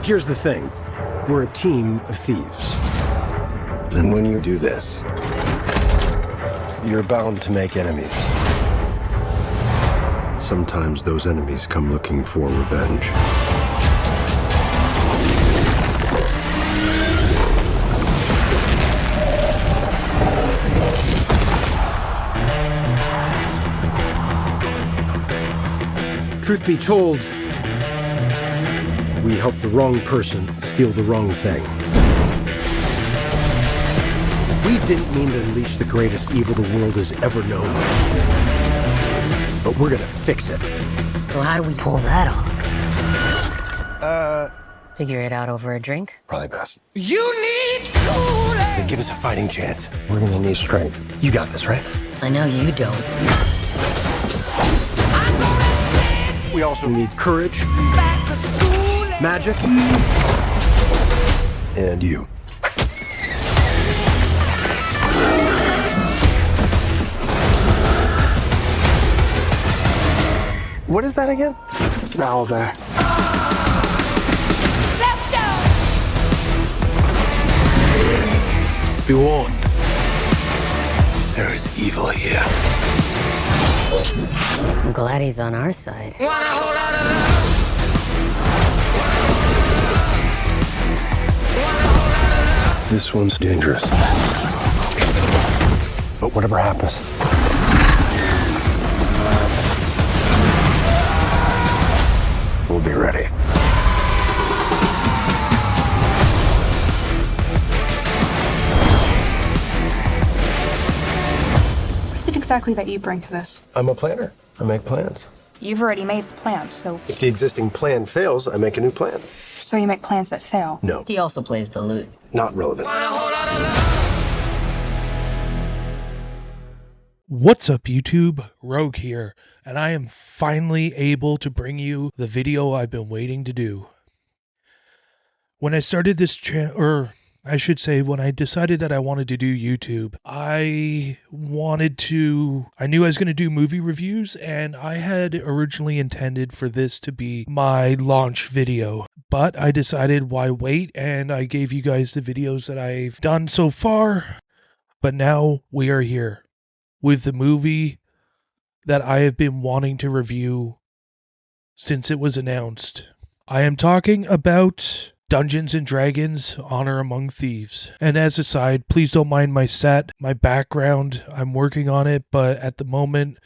Here's the thing. We're a team of thieves. And when you do this, you're bound to make enemies. Sometimes those enemies come looking for revenge. Truth be told, we helped the wrong person steal the wrong thing. We didn't mean to unleash the greatest evil the world has ever known. But we're gonna fix it. So how do we pull that off? Figure it out over a drink? Probably best. You need to To give us a fighting chance, we're gonna need strength. You got this, right? I know you don't. We also need courage, back to school. magic, and you. What is that again? It's an owl bear. Let's go. Be warned. There is evil here. I'm glad he's on our side. Want a whole lot of love. This one's dangerous. But whatever happens, we'll be ready. What is it exactly that you bring to this? I'm a planner. I make plans. You've already made the plan, so If the existing plan fails, I make a new plan. you make plans that fail. No, He also plays the lute. not relevant. What's up, YouTube? Rogue here, and I am finally able to bring you the video I've been waiting to do. When I started this channel, or I should say when I decided that I wanted to do YouTube, I knew I was going to do movie reviews, and I had originally intended for this to be my launch video. But I decided why wait, and I gave you guys the videos that I've done so far. But now we are here with the movie that I have been wanting to review since it was announced. I am talking about Dungeons & Dragons: Honor Among Thieves. And as a side, please don't mind my set, my background. I'm working on it, but at the moment,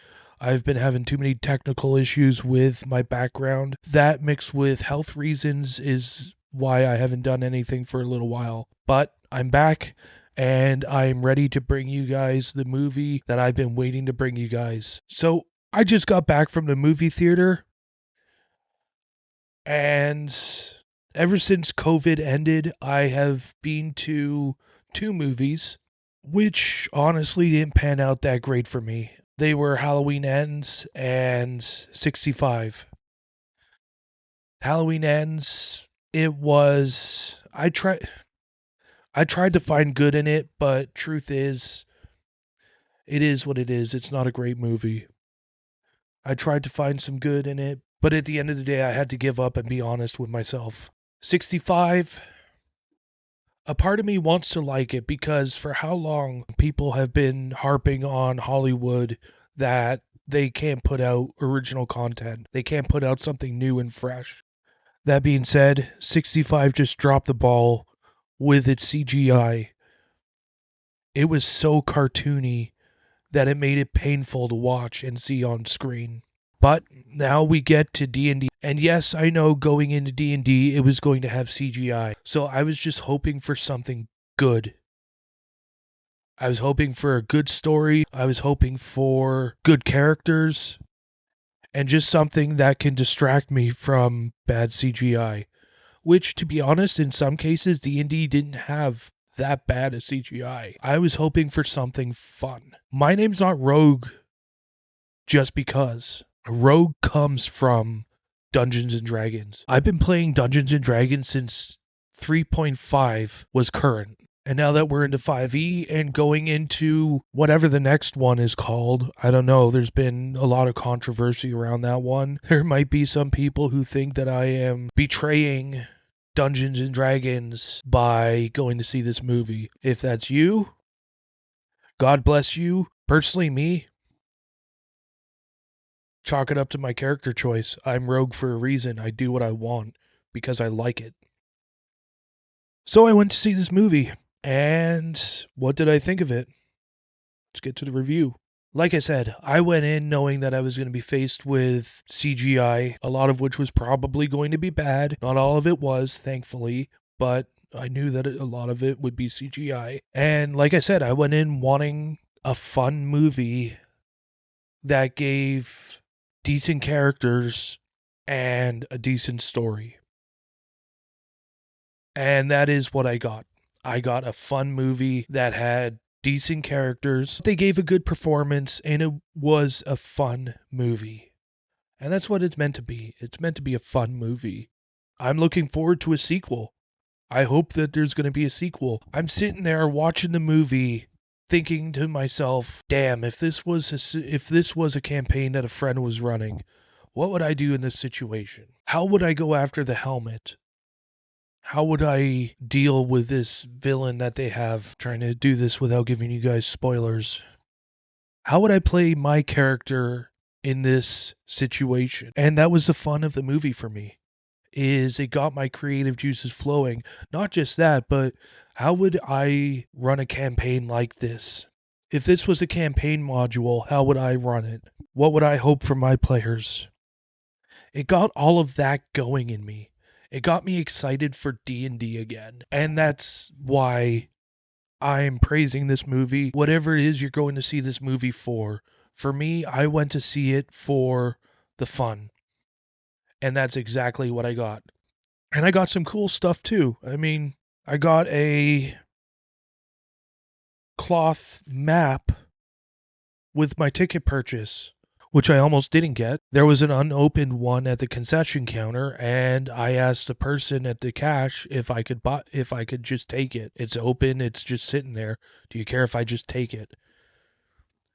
I've been having too many technical issues with my background. That mixed with health reasons is why I haven't done anything for a little while. But I'm back, and I'm ready to bring you guys the movie that I've been waiting to bring you guys. So, I just got back from the movie theater, and ever since COVID ended, I have been to 2 movies, which honestly didn't pan out that great for me. They were Halloween Ends and 65. Halloween Ends, I tried to find good in it, but truth is, it is what it is. It's not a great movie. I tried to find some good in it, but at the end of the day, I had to give up and be honest with myself. 65, a part of me wants to like it because for how long people have been harping on Hollywood that they can't put out original content. They can't put out something new and fresh. That being said, 65 just dropped the ball with its CGI. It was so cartoony that it made it painful to watch and see on screen. But now we get to D&D. And yes, I know going into D&D, it was going to have CGI. So I was just hoping for something good. I was hoping for a good story. I was hoping for good characters. And just something that can distract me from bad CGI. Which, to be honest, in some cases, D&D didn't have that bad a CGI. I was hoping for something fun. My name's not Rogue just because. Rogue comes from Dungeons & Dragons. I've been playing Dungeons & Dragons since 3.5 was current. And now that we're into 5e and going into whatever the next one is called, I don't know, there's been a lot of controversy around that one. There might be some people who think that I am betraying Dungeons and Dragons by going to see this movie. If that's you, God bless you. Personally, me, chalk it up to my character choice. I'm Rogue for a reason. I do what I want because I like it. So I went to see this movie, and what did I think of it? Let's get to the review. Like I said, I went in knowing that I was going to be faced with CGI, a lot of which was probably going to be bad. Not all of it was, thankfully, but I knew that a lot of it would be CGI. And like I said, I went in wanting a fun movie that gave decent characters and a decent story. And that is what I got. I got a fun movie that had decent characters. They gave a good performance, and it was a fun movie. And that's what it's meant to be. It's meant to be a fun movie. I'm looking forward to a sequel. I hope that there's going to be a sequel. I'm sitting there watching the movie thinking to myself, damn, if this was a campaign that a friend was running, what would I do in this situation? How would I go after the helmet? How would I deal with this villain that they have? Trying to do this without giving you guys spoilers. How would I play my character in this situation? And that was the fun of the movie for me, is it got my creative juices flowing. Not just that, but how would I run a campaign like this? If this was a campaign module, how would I run it? What would I hope for my players? It got all of that going in me. It got me excited for D&D again. And that's why I'm praising this movie. Whatever it is you're going to see this movie for me, I went to see it for the fun. And that's exactly what I got. And I got some cool stuff too. I mean, I got a cloth map with my ticket purchase, which I almost didn't get. There was an unopened one at the concession counter, and I asked the person at the cash if I could just take it. It's open, it's just sitting there. Do you care if I just take it?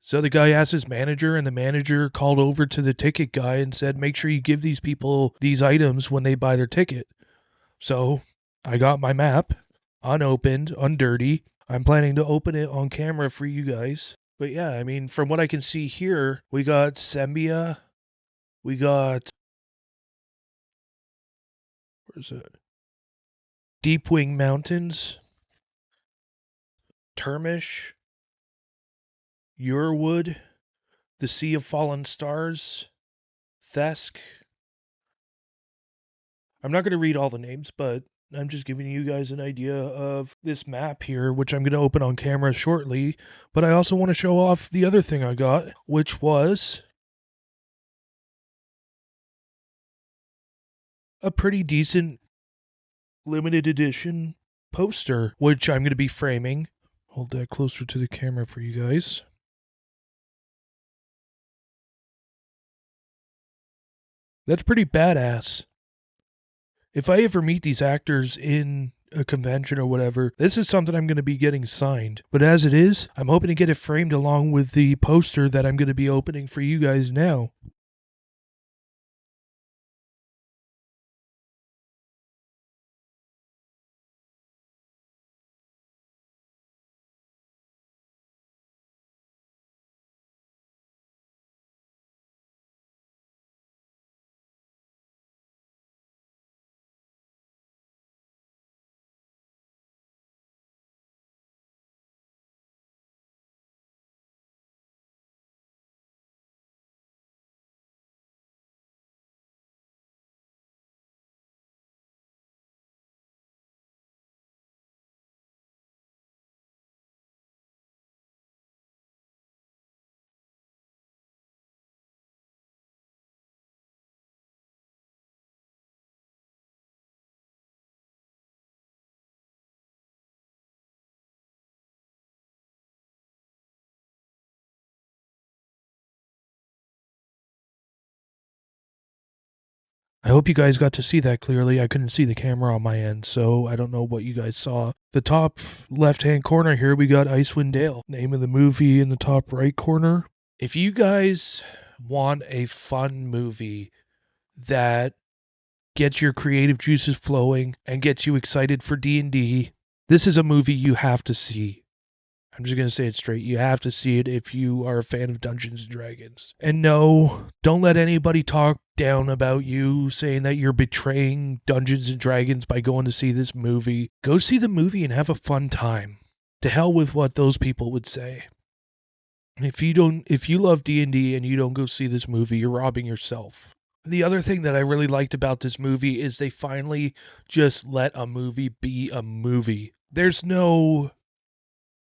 So the guy asked his manager, and the manager called over to the ticket guy and said, make sure you give these people these items when they buy their ticket. So I got my map, unopened, undirty. I'm planning to open it on camera for you guys. But yeah, I mean, from what I can see here, we got Sembia, we got, where's it? Deepwing Mountains, Termish, Urwood, the Sea of Fallen Stars, Thesk. I'm not going to read all the names, but I'm just giving you guys an idea of this map here, which I'm going to open on camera shortly. But I also want to show off the other thing I got, which was a pretty decent limited edition poster, which I'm going to be framing. Hold that closer to the camera for you guys. That's pretty badass. If I ever meet these actors in a convention or whatever, this is something I'm going to be getting signed. But as it is, I'm hoping to get it framed along with the poster that I'm going to be opening for you guys now. I hope you guys got to see that clearly. I couldn't see the camera on my end, so I don't know what you guys saw. The top left-hand corner here, we got Icewind Dale. Name of the movie in the top right corner. If you guys want a fun movie that gets your creative juices flowing, and gets you excited for D&D, this is a movie you have to see. I'm just going to say it straight. You have to see it if you are a fan of Dungeons & Dragons. And no, don't let anybody talk down about you saying that you're betraying Dungeons & Dragons by going to see this movie. Go see the movie and have a fun time. To hell with what those people would say. If you love D&D and you don't go see this movie, you're robbing yourself. The other thing that I really liked about this movie is they finally just let a movie be a movie. There's no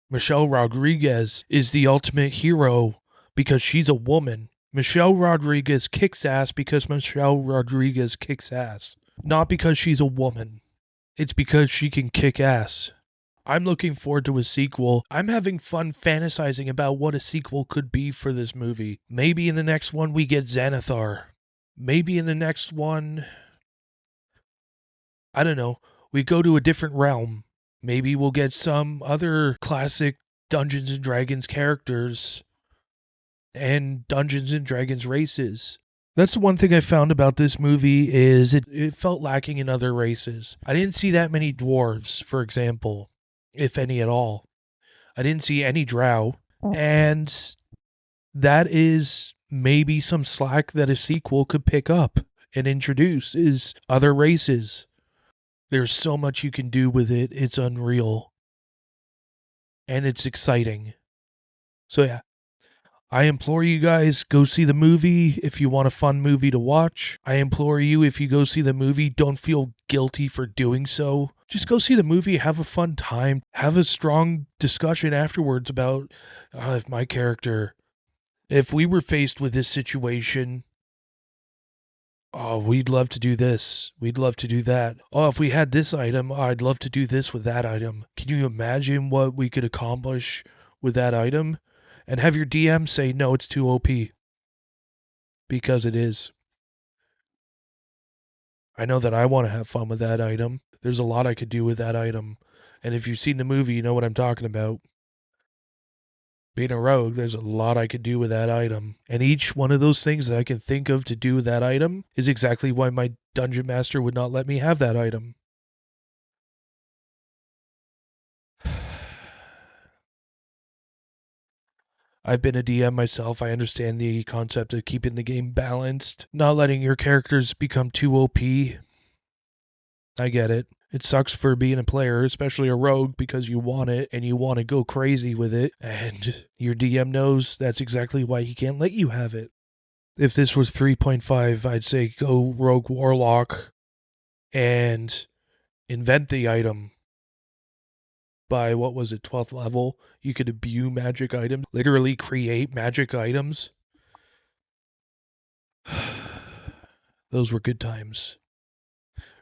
Michelle Rodriguez is the ultimate hero because she's a woman. Michelle Rodriguez kicks ass because Michelle Rodriguez kicks ass. Not because she's a woman. It's because she can kick ass. I'm looking forward to a sequel. I'm having fun fantasizing about what a sequel could be for this movie. Maybe in the next one we get Xanathar. Maybe in the next one, I don't know, we go to a different realm. Maybe we'll get some other classic Dungeons & Dragons characters and Dungeons & Dragons races. That's the one thing I found about this movie is it felt lacking in other races. I didn't see that many dwarves, for example, if any at all. I didn't see any drow. And that is maybe some slack that a sequel could pick up and introduce is other races. There's so much you can do with it. It's unreal. And it's exciting. So yeah, I implore you guys, go see the movie if you want a fun movie to watch. I implore you, if you go see the movie, don't feel guilty for doing so. Just go see the movie, have a fun time, have a strong discussion afterwards about if my character, if we were faced with this situation, oh, we'd love to do this. We'd love to do that. Oh, if we had this item, I'd love to do this with that item. Can you imagine what we could accomplish with that item? And have your DM say, no, it's too OP. Because it is. I know that I want to have fun with that item. There's a lot I could do with that item. And if you've seen the movie, you know what I'm talking about. Being a rogue, there's a lot I could do with that item. And each one of those things that I can think of to do with that item is exactly why my dungeon master would not let me have that item. I've been a DM myself. I understand the concept of keeping the game balanced, not letting your characters become too OP. I get it. It sucks for being a player, especially a rogue, because you want it and you want to go crazy with it, and your DM knows that's exactly why he can't let you have it. If this was 3.5, I'd say go rogue warlock and invent the item. By, what was it, 12th level, you could imbue magic items, literally create magic items. Those were good times.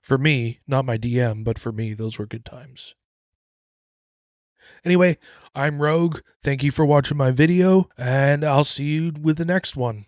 For me, not my DM, but for me, those were good times. Anyway, I'm Rogue. Thank you for watching my video, and I'll see you with the next one.